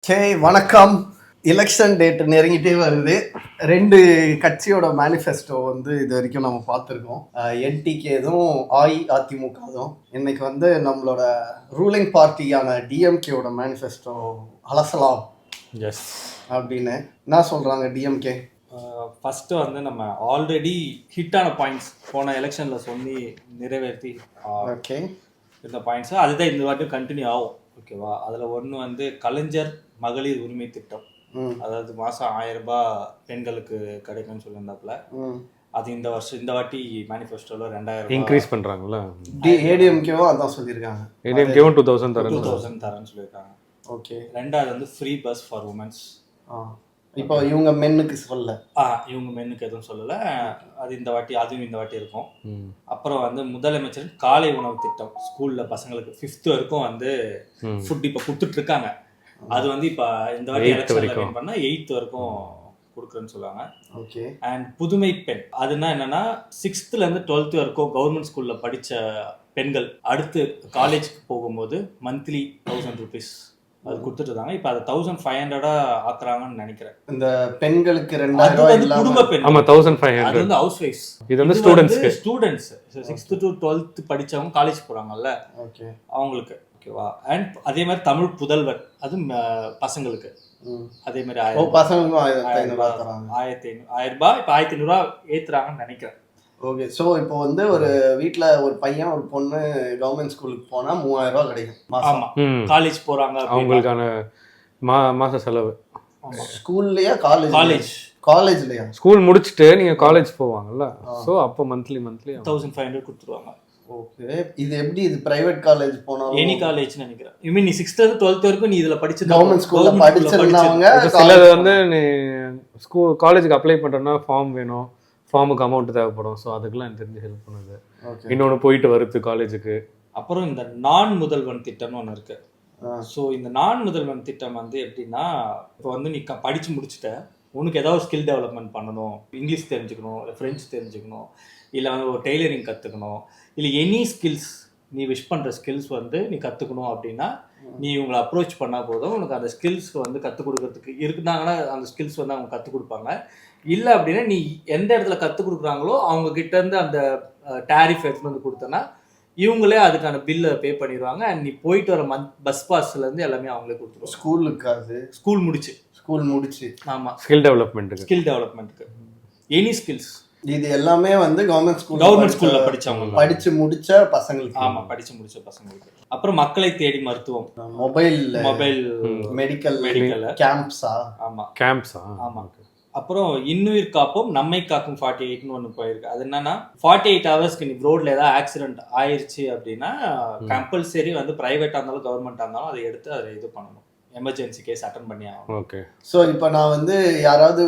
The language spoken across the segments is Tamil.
ஓகே, வணக்கம். எலெக்ஷன் டேட் நெருங்கிட்டே வருது. 2 கட்சியோட மேனிஃபெஸ்டோ வந்து இது வரைக்கும் நம்ம பார்த்துருக்கோம். என்டிகே எதுவும் அஇஅதிமுக அதுவும். இன்னைக்கு வந்து நம்மளோட ரூலிங் பார்ட்டியான டிஎம்கேவோட மேனிஃபெஸ்டோ அலசலாம் எஸ் அப்படின்னு என்ன சொல்கிறாங்க டிஎம்கே? ஃபஸ்ட்டு வந்து நம்ம ஆல்ரெடி ஹிட்டான பாயிண்ட்ஸ் போன எலெக்ஷனில் சொல்லி நிறைவேற்றி ஓகே இந்த பாயிண்ட்ஸு அதுதான் இந்த வாட்டியும் கண்டினியூ ஆகும். ஓகேவா? அதில் ஒன்று வந்து கலைஞர் மகளிர் உரிமை திட்டம், அதாவது மாதம் 1000 ரூபாய் பெண்களுக்கு கிடைக்கும்னு சொல்லியிருந்தாப்புல. அது இந்த வாட்டி மேனிஃபெஸ்டோவில் 2000 இன்க்ரீஸ் பண்ணுறாங்களா? ஏடிஎம்கேவும் அதான் சொல்லியிருக்காங்க. ஏடிஎம்கேவும் 2000 தரேன்னு சொல்லியிருக்காங்க. ஓகே. ரெண்டாவது வந்து ஃப்ரீ பஸ் ஃபார் உமன்ஸ். இப்போ இவங்க மென்னுக்கு சொல்ல இவங்க மென்னுக்கு எதுவும் சொல்லலை. அது அதுவும் இந்த வாட்டி இருக்கும். அப்புறம் வந்து முதலமைச்சர் காலை உணவு திட்டம், ஸ்கூலில் பசங்களுக்கு 5th வரைக்கும் வந்து ஃபுட் இப்போ கொடுத்துட்டு இருக்காங்க. அது வந்து இப்போ இந்த வாட்டி எலெக்ஷன் பண்ணால் 8th வரைக்கும் கொடுக்குறேன்னு சொல்லுவாங்க. ஓகே. அண்ட் புதுமை பெண், அதுனா என்னன்னா 6th-லேருந்து 12th வரைக்கும் கவர்மெண்ட் ஸ்கூலில் படித்த பெண்கள் அடுத்து காலேஜுக்கு போகும்போது மந்த்லி 1000 rupees அது கொடுத்துட்டு இருக்காங்க. இப்போ அதை 1500 ஆக்குறாங்கன்னு நினைக்கிறேன். இந்த பெண்களுக்கு 2000 ரூபாய் குடும்ப பெண். ஆமா, 1500. அது வந்து ஹவுஸ் வைஃப்ஸ். இது வந்து ஸ்டூடெண்ட்ஸ் 6th to 12th படிச்சவங்க காலேஜ் போறாங்கல்ல, ஓகே, அவங்களுக்கு. ஓகேவா? அண்ட் அதே மாதிரி தமிழ் புதல்வர், அது பசங்களுக்கு அதே மாதிரி பசங்களுக்கும் 1500 ரூபாய் தராங்க. 1000 ரூபாய் இப்போ 1500 ரூபாய் ஏத்துறாங்கன்னு நினைக்கிறேன். ஓகே. ஸோ இப்போ வந்து ஒரு வீட்டில் ஒரு பையன் ஒரு பொண்ணு கவர்மெண்ட் ஸ்கூலுக்கு போனால் 3000 ரூபாய் கிடைக்கும். ஆமாம், காலேஜ் போகிறாங்க அவங்களுக்கான மாத செலவு. ஸ்கூல்லையா காலேஜ்லையா? ஸ்கூல் முடிச்சுட்டு நீங்கள் காலேஜ் போவாங்கல்ல, ஸோ அப்போ மந்த்லி 1500 கொடுத்துருவாங்க. ஓகே. இது எப்படி? இது பிரைவேட் காலேஜ் போனாலும் எனி காலேஜ்னு நினைக்கிறேன். ஐ மீன் நீ 6th-லேருந்து 12th வரைக்கும் நீ இதில் படிச்சு கவர்மெண்ட் ஸ்கூல்ல படிச்சிருந்தவங்க. சிலது வந்து நீ காலேஜுக்கு அப்ளை பண்ணுறேன்னா ஃபார்ம் வேணும், ஃபார்முக்கு அமௌண்ட் தேவைப்படும். ஸோ அதுக்கெல்லாம் எனக்கு தெரிஞ்சு ஹெல்ப் பண்ணுது. இன்னொன்று போயிட்டு வருது காலேஜுக்கு. அப்புறம் இந்த நான் முதல்வன் திட்டம்னு ஒன்று இருக்கு. ஸோ இந்த நான் முதல்வன் திட்டம் வந்து எப்படின்னா, இப்போ வந்து நீ படித்து முடிச்சுட்ட, உனக்கு ஏதாவது ஸ்கில் டெவலப்மெண்ட் பண்ணணும், இங்கிலீஷ் தெரிஞ்சுக்கணும், இல்லை ஃப்ரெஞ்சு தெரிஞ்சுக்கணும், இல்லை வந்து ஒரு டெய்லரிங் கற்றுக்கணும், இல்லை எனி ஸ்கில்ஸ் நீ விஷ் பண்ணுற ஸ்கில்ஸ் வந்து நீ கற்றுக்கணும் அப்படின்னா நீ இவங்களை அப்ரோச் பண்ணால் போதும். உனக்கு அந்த ஸ்கில்ஸ் வந்து கற்றுக் கொடுக்கறதுக்கு இருந்தாங்கன்னா அந்த ஸ்கில்ஸ் வந்து அவங்க கற்றுக் கொடுப்பாங்க. இல்லை அப்படின்னா நீ எந்த இடத்துல கற்றுக் கொடுக்குறாங்களோ அவங்க கிட்டேருந்து அந்த டேரிஃப் எடுத்துகிட்டு வந்து கொடுத்தனா இவங்களே அதுக்கான பில்லை பே பண்ணிடுவாங்க. அண்ட் நீ போயிட்டு வர பஸ் பாஸ்லேருந்து எல்லாமே அவங்களே கொடுத்துருவாங்க. ஸ்கூல் முடிச்சு ஆமாம், ஸ்கில் டெவலப்மெண்ட்டுக்கு எனி ஸ்கில்ஸ். இது எல்லாமே வந்து கவர்மெண்ட் ஸ்கூல்ல படிச்சு முடிச்ச பசங்களுக்கு. ஆமா, படிச்சு முடிச்ச பசங்களுக்கு. அப்புறம் மக்களை தேடி மருத்துவம், மொபைல் மெடிக்கல் கேம்ப்ஸா? ஆமா. அப்புறம் இன்னுயிர் காப்போம் நம்மை காக்கும் 48ன்னு ஒன்று போயிருக்கு. அது என்னன்னா 48 ஹவர்ஸ்க்கு நீ ரோட்ல ஏதாவது ஆக்சிடென்ட் ஆயிடுச்சு அப்படின்னா கம்பல்சரி வந்து பிரைவேட்டா இருந்தாலும் கவர்மெண்டா இருந்தாலும் அதை எடுத்து அதை இது பண்ணணும். எமர்ஜென்சி கேஸ் அட்டன் பண்ணி ஆகும். ஓகே. ஸோ இப்போ நான் வந்து யாராவது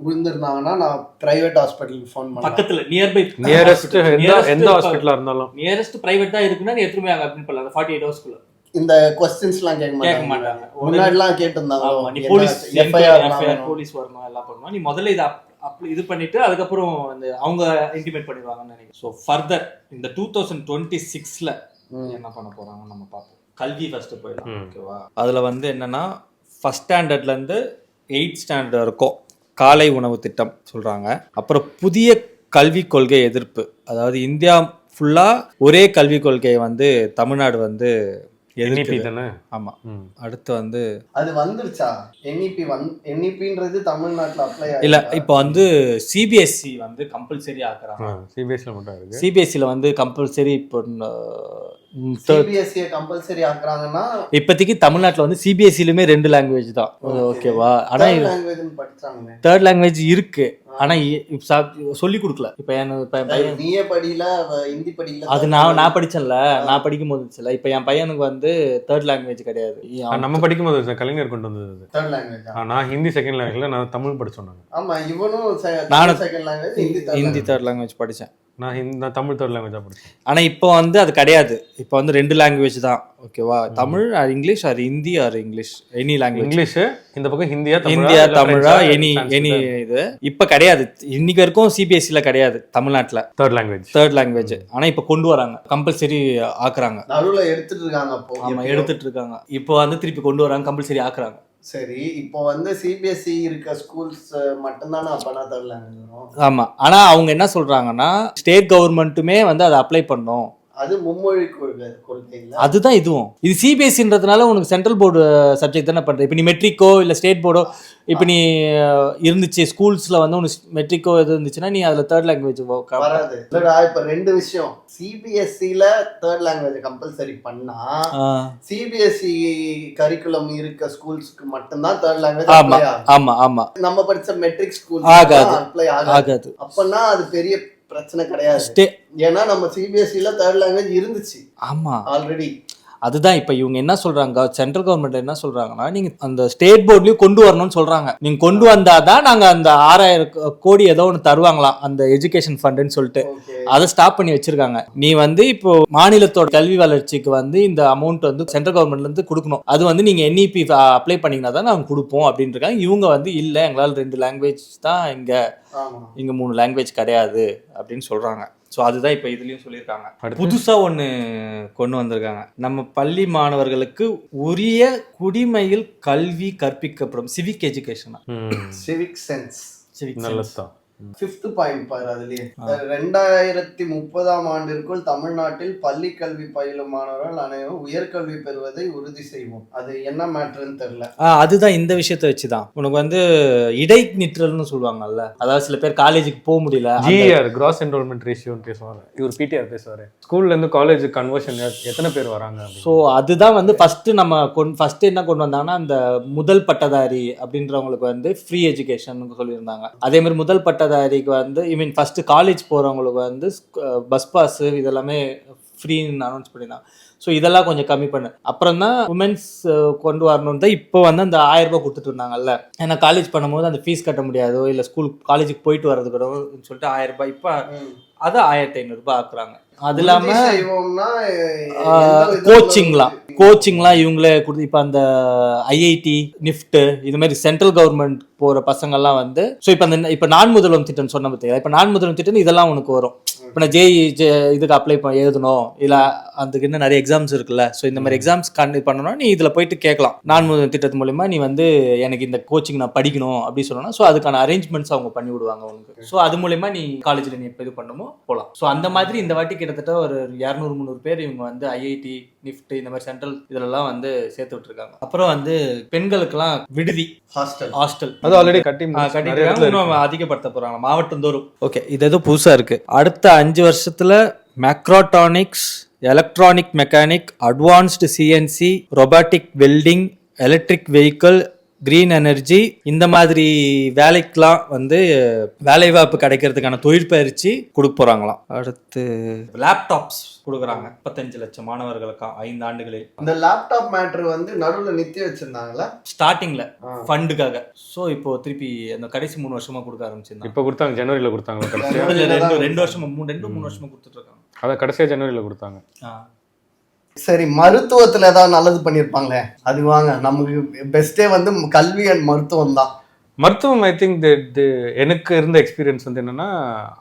விழுந்திருந்தாங்கன்னா நான் பிரைவேட் ஹாஸ்பிட்டலுக்கு ஃபோன் பண்ணேன். பக்கத்தில் நியரஸ்ட் எந்த ஹாஸ்பிட்டலாக இருந்தாலும் நியரஸ்ட் பிரைவேட் தான் இருக்குன்னா நீ எடுத்துமே அங்கே அட்மிட் பண்ணலாம். 48 ஹவர்ஸ்க்குள்ள இந்த கொஸ்டின்ஸ்லாம் கேட்க மாட்டாங்க. முன்னாடிலாம் கேட்டிருந்தாங்க, நீ போலீஸ் வரணும், எல்லாம் பண்ணணும். நீ முதல்ல இதை இது பண்ணிட்டு அதுக்கப்புறம் அவங்க இன்டிமேட் பண்ணிடுவாங்கன்னு நினைக்கிறேன். ஸோ ஃபர்தர் இந்த 2026ல என்ன பண்ண போறாங்கன்னு நம்ம பார்ப்போம். கல்வி ஃபஸ்ட்டு போயிடலாம். ஓகேவா? அதில் வந்து என்னென்னா ஃபஸ்ட் ஸ்டாண்டர்ட்லேருந்து 8th ஸ்டாண்டர்ட் வரைக்கும் காலை உணவு திட்டம் சொல்கிறாங்க. அப்புறம் புதிய கல்விக் கொள்கை எதிர்ப்பு, அதாவது இந்தியா ஃபுல்லாக ஒரே கல்விக் கொள்கையை வந்து தமிழ்நாடு வந்து தானே. ஆமா. அடுத்து வந்து அது வந்துருச்சா? என்இபின்றது தமிழ்நாட்டுல அப்ளை இல்ல. இப்போ வந்து சிபிஎஸ்சி வந்து கம்பல்சரி ஆக்குறாங்க. சிபிஎஸ்சில மட்டும் இருக்கு. சிபிஎஸ்சில வந்து கம்பல்சரி இப்போ சிபிஎஸ்சி கம்பல்சரி ஆக்குறாங்கன்னா இப்போதைக்கு தமிழ்நாட்டில் வந்து சிபிஎஸ்சிலுமே 2 லாங்குவேஜ் தான். ஓகேவா? ஆனா தேர்ட் லாங்குவேஜ் இருக்கு, ஆனா சொல்லி கொடுக்கல. இப்ப நீயே படியில ஹிந்தி படிக்கல. அது நான் படிச்சேன்ல, நான் படிக்கும் போது. இப்ப என் பையனுக்கு வந்து தேர்ட் லாங்குவேஜ் கிடையாது. நம்ம படிக்கும் போது கலைஞர் கொண்டு வந்தது தேர்ட் லாங்குவேஜ். நான் ஹிந்தி செகண்ட் லாங்குவேஜ்ல, நான் தமிழ் படிச்சேன். ஆமா, இவனும் second language Hindi third language படிச்சேன். நான் தமிழ் தேர்ட் லாங்குவேஜா படிச்சேன். ஆனா இப்போ வந்து அது கிடையாது. இப்போ வந்து 2 லாங்குவேஜ் தான். ஓகேவா? Tamil R English or Hindi R English, any language. English இந்த பக்கம், ஹிந்தியா தமிழா எனி இது இப்ப கிடையாது. இன்னைக்கு வரைக்கும் சிபிஎஸ்சில கிடையாது தமிழ்நாட்டுல தேர்ட் லாங்குவேஜ். ஆனா இப்ப கொண்டு வராங்க, கம்பல்சரி ஆக்குறாங்க. நடுவுல எடுத்துட்டு இருக்காங்க. ஆமா, எடுத்துட்டு இருக்காங்க. இப்போ வந்து திருப்பி கொண்டு வராங்க, கம்பல்சரி ஆக்குறாங்க. சரி, இப்போ வந்து சிபிஎஸ்சி இருக்க ஸ்கூல்ஸ் மட்டும்தானே அப்பனா தேர்ட் லாங்குவேஜ் வரும்? ஆமா, ஆனா அவங்க என்ன சொல்றாங்கன்னா ஸ்டேட் கவர்மெண்ட்டுமே வந்து அதை அப்ளை பண்ணும். அது மும்மொழி கொள்கைல. அதுதான் இதுவும். இது சிபிஎஸ்சின்றதுனால உனக்கு சென்ட்ரல் போர்டு சப்ஜெக்ட் தானே பண்ற. இப்போ நீ மெட்ரிக்கோ இல்ல ஸ்டேட் போர்டோ இப்போ நீ இருந்துச்சு ஸ்கூல்ஸ்ல வந்து உனக்கு மெட்ரிக்கோ எது இருந்துச்சுன்னா நீ அதுல தேர்ட் லாங்குவேஜ் வராது. இல்லடா, இப்ப ரெண்டு விஷயம். சிபிஎஸ்சில தேர்ட் லாங்குவேஜ் கம்பல்சரி பண்ணா சிபிஎஸ்சி கரிக்குலம் இருக்க ஸ்கூல்ஸ்க்கு மட்டும்தான் தேர்ட் லாங்குவேஜ் அப்ளை ஆகும். ஆமா ஆமா. நம்ம படிச்ச மெட்ரிக் ஸ்கூல் அப்ளை ஆகாது. அப்பனா அது பெரிய பிரச்சனை கிடையாது. ஏன்னா நம்ம சிபிஎஸ்சில தேர்ட் லாங்குவேஜ் இருந்துச்சு. ஆமா, ஆல்ரெடி. அதுதான் இப்போ இவங்க என்ன சொல்றாங்க, சென்ட்ரல் கவர்மெண்ட் என்ன சொல்றாங்கன்னா நீங்க அந்த ஸ்டேட் போர்ட்லயும் கொண்டு வரணும்னு சொல்றாங்க. நீங்க கொண்டு வந்தாதான் நாங்க அந்த 6000 கோடி ஏதோ ஒன்று தருவாங்களாம் அந்த எஜுகேஷன் ஃபண்டுன்னு சொல்லிட்டு அதை ஸ்டாப் பண்ணி வச்சிருக்காங்க. நீ வந்து இப்போ மாநிலத்தோட கல்வி வளர்ச்சிக்கு வந்து இந்த அமௌண்ட் வந்து சென்ட்ரல் கவர்மெண்ட்ல இருந்து கொடுக்கணும். அது வந்து நீங்க NEP அப்ளை பண்ணீங்கன்னா தான் நாங்க கொடுப்போம் அப்படின்னு இருக்காங்க. இவங்க வந்து இல்ல, எங்களால் 2 லாங்குவேஜ் தான் இங்க 3 லாங்குவேஜ் கிடையாது அப்படின்னு சொல்றாங்க. ஸோ அதுதான் இப்போ இதுலயும் சொல்லியிருக்காங்க. புதுசா ஒன்று கொண்டு வந்திருக்காங்க. நம்ம பள்ளி மாணவர்களுக்கு உரிய குடிமையில் கல்வி கற்பிக்கப்படும் சிவிக் எஜுகேஷன். Civic sense. நல்லதுதான். 5th பாயிண்ட் பாரு. அதுலயே 2030ஆம் ஆண்டிற்குள் தமிழ்நாட்டில் பள்ளி கல்வி பயிலும் மாணவர்கள் அனைவரும் உயர்கல்வி பெறுவதை உறுதி செய்வோம். அது என்ன மேட்டர்ன்னு தெரியல. அதுதான் இந்த விஷயத்தை வச்சுதான் உனக்கு வந்து இடைநிற்றல்னு சொல்லுவாங்கல்ல. அதாவது சில பேர் காலேஜுக்கு போக முடியல. GER கிராஸ் என்ரோல்மெண்ட் ரேஷியோன்னு பேசுவாங்க. இவர் PTR பேசுவாரு. ஸ்கூல்ல இருந்து காலேஜ் கன்வர்ஷன் எத்தனை பேர் வராங்க. ஸோ அதுதான் வந்து ஃபர்ஸ்ட் என்ன கொண்டு வந்தாங்கன்னா அந்த முதல் பட்டதாரி அப்படின்றவங்களுக்கு வந்து ஃப்ரீ எஜுகேஷன் சொல்லியிருந்தாங்க. அதே மாதிரி முதல் பட்டதாரிக்கு வந்து ஃபர்ஸ்ட் காலேஜ் போறவங்களுக்கு வந்து பஸ் பாஸ் இதெல்லாமே ஃப்ரீன்னு அனௌன்ஸ் பண்ணியிருந்தாங்க. ஸோ இதெல்லாம் கொஞ்சம் கம்மி பண்ணு. அப்புறம் தான் உமன்ஸ் கொண்டு வரணும்னு தான் இப்போ வந்து அந்த 1000 ரூபாய் கொடுத்துட்டு இருந்தாங்கல்ல. ஏன்னா காலேஜ் பண்ணும்போது அந்த ஃபீஸ் கட்ட முடியாதோ இல்லை காலேஜுக்கு போயிட்டு வர்றது கூட சொல்லிட்டு 1000 ரூபாய் இப்போ அதை 1500 ரூபாய் ஆக்குறாங்க. அது இல்லாம கோச்சிங்லாம் இவங்களே கொடுத்து இப்போ அந்த IIT NIFT இது மாதிரி சென்ட்ரல் கவர்மெண்ட் போற பசங்கள்லாம் வந்து ஸோ இப்போ நான் முதல்வன் திட்டம் சொன்ன பார்த்தீங்களா. இப்போ நான் முதல்வன் திட்டம் இதெல்லாம் உனக்கு வரும். இப்போ நான் இதுக்கு அப்ளை எழுதணும் இல்லை அதுக்கு இன்னும் நிறைய எக்ஸாம்ஸ் இருக்குல்ல. ஸோ இந்த மாதிரி எக்ஸாம்ஸ் கண்டக்ட் பண்ணணும்னா நீ இதில் போயிட்டு கேட்கலாம். நான் முதல்வன் திட்டத்து மூலமா நீ வந்து எனக்கு இந்த கோச்சிங் நான் படிக்கணும் அப்படின்னு சொல்லணும். ஸோ அதுக்கான அரேஞ்ச்மெண்ட்ஸ் அவங்க பண்ணி விடுவாங்க உனக்கு. ஸோ அது மூலமா நீ காலேஜில் நீ இப்போ இது பண்ணணுமோ போகலாம். ஸோ அந்த மாதிரி இந்த வாட்டி கிட்டத்தட்ட ஒரு 200-300 பேர் இவங்க வந்து IIT NIFT இந்த மாதிரி சென்ட்ரல் இதெல்லாம் வந்து சேர்த்து விட்டுருக்காங்க. அப்புறம் வந்து பெண்களுக்கெல்லாம் விடுதி ஹாஸ்டல் அது ஆல்ரெடி கட்டிருக்காங்க. அதிகப்படுத்த போறாங்க மாவட்டந்தோறும். ஓகே, இது எதுவும் புதுசா இருக்கு. அடுத்த 5 வருஷத்துல mechatronics, electronic mechanic, advanced CNC, robotic welding, electric vehicle, green energy இந்த மாதிரி வேலைக்கெல்லாம் வந்து வேலைவாய்ப்பு கிடைக்கிறதுக்கான தொழிற்பயிற்சி கொடுக்க போறாங்களாம். அடுத்து லேப்டாப்ஸ் கொடுக்குறாங்க 35 லட்சம் மாணவர்களுக்கா 5 ஆண்டுகளில். அந்த லேப்டாப் மேட்டர் வந்து நடுவில் நிறுத்தி வச்சிருந்தாங்களா ஸ்டார்டிங்ல ஃபண்டுக்காக. ஸோ இப்போ திருப்பி அந்த கடைசி 3 வருஷமா கொடுக்க ஆரம்பிச்சிருந்தாங்க. இப்போ கொடுத்தாங்க, ஜனவரியில் கொடுத்தாங்க. 2 வருஷமா 3 வருஷமா கொடுத்துட்டு இருக்காங்க. அதை கடைசியாக ஜனவரியில் கொடுத்தாங்க. சரி, மருத்துவத்துல ஏதாவது நல்லது பண்ணிருப்பாங்களே அது வாங்க. நமக்கு பெஸ்டே வந்து கல்வி அண்ட் மருத்துவம் தான். மருத்துவம் ஐ திங்க் எனக்கு இருந்த எக்ஸ்பீரியன்ஸ் வந்து என்னன்னா,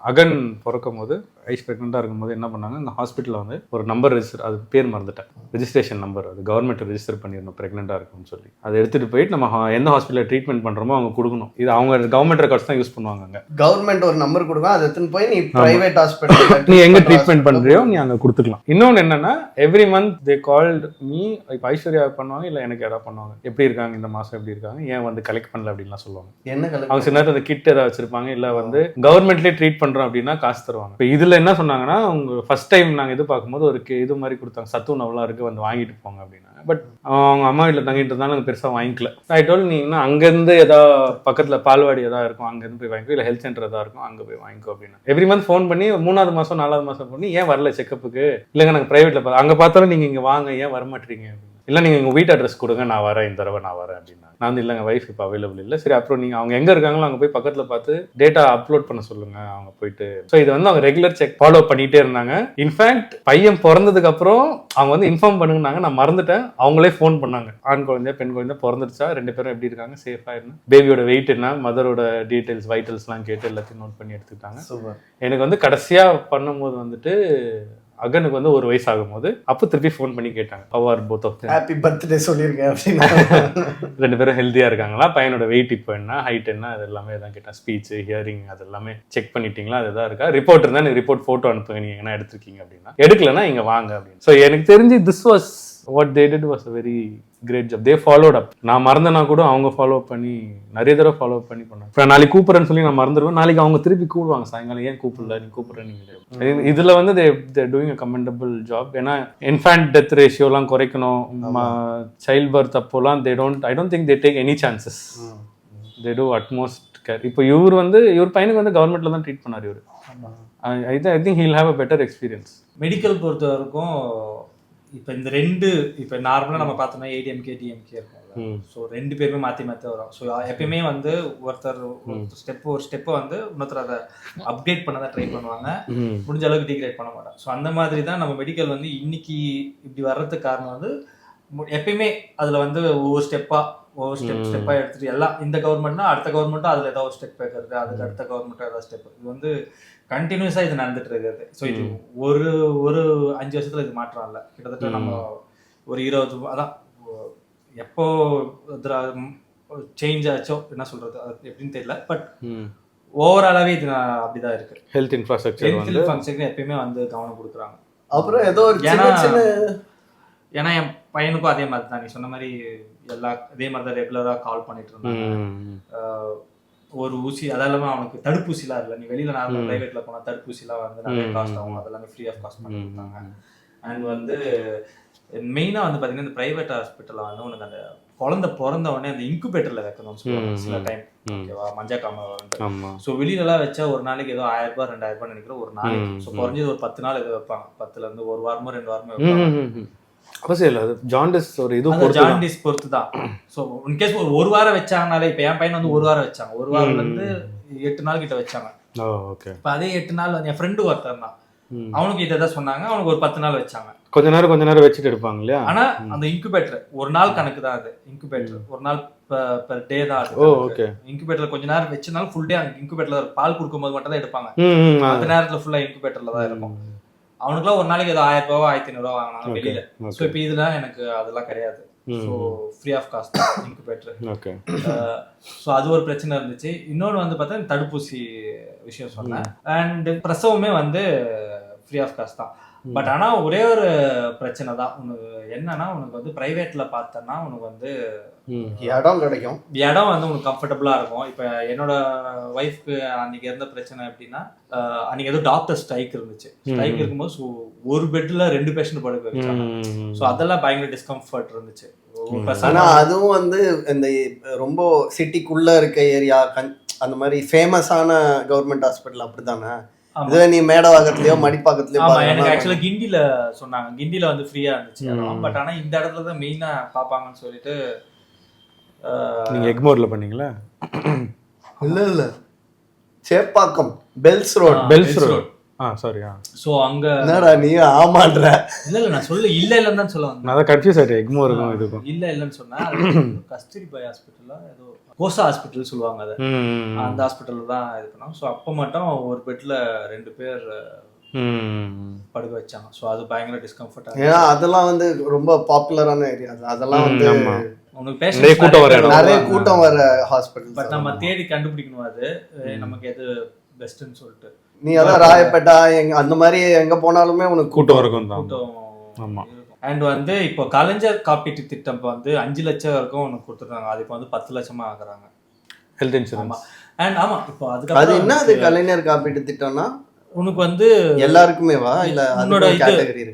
அகன் பிறக்கும் போது ஐஸ் ப்ரெக்னெண்ட்டாக இருக்கும்போது என்ன பண்ணாங்க, இந்த ஹாஸ்பிட்டலில் வந்து ஒரு நம்பர் ரெஜிஸ்டர், அது பேர் மறந்துட்டேன், ரெஜிஸ்ட்ரேஷன் நம்பர், அது கவர்மெண்ட் ரெஜிஸ்டர் பண்ணிடணும் ப்ரெக்னெண்ட்டாக இருக்கும்னு சொல்லி. அதை எடுத்துகிட்டு போயிட்டு நம்ம எந்த ஹாஸ்பிட்டலில் ட்ரீட்மெண்ட் பண்ணுறோமோ அவங்க கொடுக்கணும். இது அவங்க கவர்மெண்ட் ரெக்கார்ட்ஸ் தான் யூஸ் பண்ணுவாங்க. கவர்மெண்ட் ஒரு நம்பர் கொடுக்கும், அதை எடுத்துன்னு போய் நீ பிரைவேட் ஹாஸ்பிட்டல் நீ எங்கே ட்ரீட்மெண்ட் பண்ணுறியோ நீ அங்கே கொடுத்துக்கலாம். இன்னொன்று என்னன்னா, எவ்ரி மந்த் தே கால்டு மீ. இப்போ ஐஸ்வர்யா பண்ணுவாங்க, இல்லை எனக்கு யாராவது பண்ணுவாங்க, எப்படி இருக்காங்க இந்த மாதம், எப்படி இருக்காங்க, ஏன் வந்து கலெக்ட் பண்ணல அப்படின்லாம் சொல்லுவாங்க. அவங்க சில நேரத்தில் அந்த கிட் ஏதாவது வச்சிருப்பாங்க, இல்லை வந்து கவர்மெண்ட்லேயே ட்ரீட் பண்ணுறோம் அப்படின்னா காசு தருவாங்க. இப்போ இதில் என்ன சொன்னாங்கன்னா, அவங்க ஃபர்ஸ்ட் டைம் நாங்கள் இது பார்க்கும்போது ஒரு இது மாதிரி கொடுத்தாங்க, சத்து உணவுலாம் இருக்குது வந்து வாங்கிட்டு போங்க அப்படின்னாங்க. பட் அவங்க அம்மா வீட்டில் தங்கிட்டு இருந்தாலும் நாங்கள் பெருசாக வாங்கிக்கல. ஐ டோல்ட் நீங்கன்னா அங்கேருந்து ஏதாவது பக்கத்தில் பால்வாடி ஏதாவது இருக்கும், அங்கேருந்து போய் வாங்கிக்கோ, இல்லை ஹெல்த் சென்டர் ஏதாவது இருக்கும் அங்கே போய் வாங்கிக்கோ அப்படின்னு. எவ்ரி மந்த் ஃபோன் பண்ணி 3வது மாதம் 4வது மாதம் பண்ணி ஏன் வரல செக்கப்புக்கு, இல்லைங்க நாங்கள் ப்ரைவேட்டில் அங்கே பார்த்தாலும் நீங்கள் இங்கே வாங்க, ஏன் வரமாட்டீங்க அப்படின்னு. இல்லை நீங்கள் எங்கள் வீட்டு அட்ரஸ் கொடுங்க, நான் வரேன், இந்த தடவை நான் வரேன் அப்படின்னா. நான் வந்து இல்லைங்க வைஃப் இப்போ அவைலபிள் இல்லை. சரி, அப்புறம் நீங்கள் அவங்க எங்கே இருக்காங்களோ அங்கே போய் பக்கத்தில் பார்த்து டேட்டா அப்லோட் பண்ண சொல்லுங்கள் அவங்க போயிட்டு. ஸோ இது வந்து அவங்க ரெகுலர் செக் ஃபாலோ பண்ணிகிட்டே இருந்தாங்க. இன்ஃபேக்ட் பையன் பிறந்ததுக்கு அப்புறம் அவங்க வந்து இன்ஃபார்ம் பண்ணுங்கன்னாங்க, நான் மறந்துட்டேன். அவங்களே ஃபோன் பண்ணாங்க, ஆண் குழந்தையா பெண் குழந்தையா பிறந்துருச்சா, 2 பேரும் எப்படி இருக்காங்க, சேஃபாக இருந்தா, பேபியோட வெயிட் என்ன, மதரோட டீட்டெயில்ஸ் வைட்டல்ஸ்லாம் கேட்டு எல்லாத்தையும் நோட் பண்ணி எடுத்துக்கிட்டாங்க. எனக்கு வந்து கடைசியாக பண்ணும்போது வந்துட்டு அகனுக்கு வந்து 1 வயசு ஆகும்போது அப்போ திருப்பி ஃபோன் பண்ணி கேட்டாங்க how are both of them happy birthday சொல்லியிருக்கேன் அப்படின்னு. 2 பேரும் ஹெல்த்தியா இருக்காங்களா, பையனோட வெயிட் இப்போ என்ன, ஹைட் என்ன, அது எல்லாமே தான் கேட்டேன். ஸ்பீச், ஹியரிங் அது எல்லாமே செக் பண்ணிட்டீங்களா, அதுதான் இருக்கா, ரிப்போர்ட் இருந்தா நீங்க ரிப்போர்ட் போட்டோ அனுப்புங்க, நீங்க என்ன எடுத்திருக்கீங்க அப்படின்னா, எடுக்கலன்னா இங்க வாங்க அப்படின்னு. ஸோ எனக்கு தெரிஞ்சு this was what they did was a very great job. They followed up. நான் மறந்தனா கூட அவங்க ஃபாலோ பண்ணி நிறைய தடவை ஃபாலோ பண்ணி பண்ணாங்க. இப்போ நாளைக்கு கூப்பிட்றேன்னு சொல்லி நான் மறந்துடுவேன், நாளைக்கு அவங்க திருப்பி கூப்பிடுவாங்க சாயங்காலம், ஏன் கூப்பிடல, நீ கூப்பிட்றேன். இதுல வந்து they're doing a commendable job. ஏன்னா இன்ஃபேன்ட் டெத் ரேஷியோலாம் குறைக்கணும், சைல்ட் பர்த் அப்போலாம் I don't think they take any chances. They do utmost care. இப்போ இவர் பையனுக்கு வந்து கவர்மெண்ட்ல தான் ட்ரீட் பண்ணார் இவர். I think he'll have a better experience. Medical பொறுத்த வரைக்கும் இப்போ இந்த இப்போ நார்மலாக நம்ம பார்த்தோம்னா ஏடிஎம்கே டிஎம்கே இருக்கும்ல, ஸோ 2 பேருமே மாற்றி மாற்றி வரும். ஸோ எப்பயுமே வந்து ஒருத்தர் ஒரு ஸ்டெப்பை வந்து இன்னொருத்தர் அதை அப்டேட் பண்ண தான் ட்ரை பண்ணுவாங்க, முடிஞ்ச அளவுக்கு டிகிரேட் பண்ண மாட்டாங்க. ஸோ அந்த மாதிரி தான் நம்ம மெடிக்கல் வந்து இன்னைக்கு இப்படி வர்றதுக்கு காரணம் வந்து எப்பயுமே அதில் வந்து ஒவ்வொரு ஸ்டெப்பாக எடுத்துட்டு எல்லாம் இந்த கவர்மெண்ட்னா அடுத்த கவர்மெண்ட்டும் அதில் ஏதாவது ஸ்டெப் வைக்கிறது, அதுக்கு அடுத்த கவர்மெண்ட்டும் ஏதாவது ஸ்டெப், இது வந்து கண்டினியூஸாக இது நடந்துட்டு இருக்கிறது. ஸோ இது ஒரு 5 வருஷத்துல இது மாற்றம் இல்லை, கிட்டத்தட்ட நம்ம ஒரு 20 அதான் எப்போ சேஞ்ச் ஆச்சோ என்ன சொல்றது அது எப்படின்னு தெரியல, பட் ஓவராலாவே இது அப்படிதான் இருக்கு. ஹெல்த் இன்ஃப்ராஸ்ட்ரக்சர் எப்பயுமே வந்து கவனம் கொடுக்குறாங்க. அப்புறம் ஏதோ ஏன்னா என் பையனுக்கும் அதே மாதிரி தான் நீ சொன்ன மாதிரி அதே மாதிரி தான் ரெகுலராக கால் பண்ணிட்டு இருந்தாங்க. ஒரு ஊசி அதெல்லாமே அவனுக்கு தடுப்பூசிலாம் இல்லை, நீ வெளியில நார்மல் பிரைவேட்ல போனா தடுப்பூசிலாம் வந்து நிறைய காஸ்ட் ஆகும், அதெல்லாமே ஃப்ரீ ஆஃப் காஸ்ட் பண்ணி கொடுத்தாங்க. அண்ட் வந்து மெயினா வந்து பாத்தீங்கன்னா இந்த பிரைவேட் ஹாஸ்பிட்டல்ல வந்து உனக்கு அந்த குழந்தை பிறந்த உடனே அந்த இன்குபேட்டர்ல வைக்கணும்னு சொல்லுவாங்க சில டைம், ஓகேவா, மஞ்சக்காம வந்து. ஸோ வெளியிலலாம் வச்சா ஒரு நாளைக்கு ஏதோ 1000 ரூபாய் 2000 ரூபாய் நினைக்கிறேன் ஒரு நாளைக்கு. ஸோ குறைஞ்சது ஒரு 10 நாள் ஏதோ வைப்பாங்க, 10ல இருந்து 1 வாரமோ 2 வாரமோ வைப்பாங்க. அவசியம் இல்லை, அது ஜாண்டிஸ் ஒரு இது ஜாண்டிஸ் பொறுத்து தான். ஸோ இன்கேஸ் ஒரு வாரம் வச்சாங்கனாலே, இப்போ என் பையன் வந்து 1 வாரம் வச்சாங்க, 1 வாரம்ல இருந்து 8 நாள் கிட்ட வச்சாங்க. இப்போ அதே 8 நாள் வந்து என் ஃப்ரெண்டு ஒருத்தர் தான், அவனுக்கு இதை தான் சொன்னாங்க, அவனுக்கு ஒரு 10 நாள் வச்சாங்க. கொஞ்ச நேரம் வச்சுட்டு இருப்பாங்க இல்லையா. ஆனா அந்த இன்குபேட்டர் ஒரு நாள் கணக்கு தான், அது இன்குபேட்டர் ஒரு நாள் பெர் டே தான். இன்குபேட்டர்ல கொஞ்ச நேரம் வச்சனால ஃபுல் டே இன்குபேட்டர்ல பால் கொடுக்கும்போது மட்டும் தான் எடுப்பாங்க, அந்த நேரத்துல ஃபுல்லா இன்குபேட்டர்ல தான் இருக்கும். அவனுக்குலாம் ஒரு நாளைக்கு ஏதோ 1000 ரூபாய் 1500 ரூபாய் வாங்கினாங்க வெளியில. ஸோ இப்போ இதுல எனக்கு அதெல்லாம் கிடையாது, so free of cost incubator. So அது ஒரு பிரச்சனை இருந்துச்சு. இன்னொன்று வந்து பார்த்தா தடுப்பூசி விஷயம் சொன்னேன், அண்ட் பிரசவமே வந்து ஃப்ரீ ஆஃப் காஸ்ட் தான். பட் ஆனா ஒரே ஒரு பிரச்சனை தான் உனக்கு என்னன்னா, உனக்கு வந்து பிரைவேட்ல பார்த்தனா உனக்கு வந்து இடம் கிடைக்கும், இடம் வந்து உனக்கு கம்ஃபர்டபுளா இருக்கும். இப்ப என்னோட ஒய்ஃப்க்கு அன்னைக்கு இருந்த பிரச்சனை எப்படின்னா, அன்னைக்கு ஏதோ டாக்டர் ஸ்ட்ரைக் இருந்துச்சு. ஸ்ட்ரைக் இருக்கும்போது ஒரு பெட்ல 2 பேஷண்ட் படுக்க வச்சாங்க. ஸோ அதெல்லாம் பயங்கர டிஸ்கம்ஃபர்ட் இருந்துச்சு. ஆனா அதுவும் வந்து இந்த ரொம்ப சிட்டிக்குள்ள இருக்க ஏரியா அந்த மாதிரி ஃபேமஸான கவர்மெண்ட் ஹாஸ்பிட்டல் அப்படித்தானே? இது நீ மேடவாக்கத்துலயோ மடிப்பாக்கத்துலயோ எனக்கு ஆக்சுவலா கிண்டில சொன்னாங்க, கிண்டில வந்து ஃப்ரீயா இருந்துச்சு. பட் ஆனா இந்த இடத்துல தான் மெயினா பாப்பாங்கன்னு சொல்லிட்டு. நீங்க எக்மோர்ல பண்ணீங்களா? இல்ல Chepauk bells road. Sorry. So அங்க என்னடா நீ ஆமான்ற? இல்ல நான் சொல்ல இல்லன்னு தான் சொல்ல வந்தேன். நான் கன்ஃபியூஸ் ஆயிட்டேன் எக்மோருக்கும் இதுக்கும். இல்லன்னு சொன்னா கஸ்தூரிபாய் ஹாஸ்பிட்டல்ல ஏதோ கோசா ஹாஸ்பிட்டல் சொல்லுவாங்க, அது அந்த ஹாஸ்பிட்டல்ல தான் இது பண்ணோம். ஸோ அப்போ மட்டும் ஒரு பெட்ல 2 பேர் படுக்க வச்சாங்க. ஸோ அது பயங்கர டிஸ்கம்ஃபர்ட். ஏன்னா அதெல்லாம் வந்து ரொம்ப பாப்புலரான ஏரியா, அதெல்லாம் வந்து உனக்கு பேஷண்ட் நிறைய கூட்டம் வர ஹாஸ்பிட்டல். பட் நம்ம தேடி கண்டுபிடிக்கணும் அது நமக்கு எது பெஸ்ட்னு சொல்லிட்டு. நீ அதான் ராயப்பேட்டா அந்த மாதிரி எங்க போனாலுமே உனக்கு கூட்டம் இருக்கும் தான். அண்ட் வந்து இப்போ கலைஞர் காப்பீட்டு திட்டம் வந்து 5 லட்சம் வரைக்கும் உனக்கு கொடுத்துருக்காங்க. அது இப்போ வந்து 10 லட்சமா ஆகுறாங்க ஹெல்த் இன்சூரன்ஸ். அண்ட் ஆமா இப்போ அது என்ன, அது கலைஞர் காப்பீட்டு திட்டம்னா உனக்கு வந்து எல்லாருக்குமேவா இல்ல உன்னோட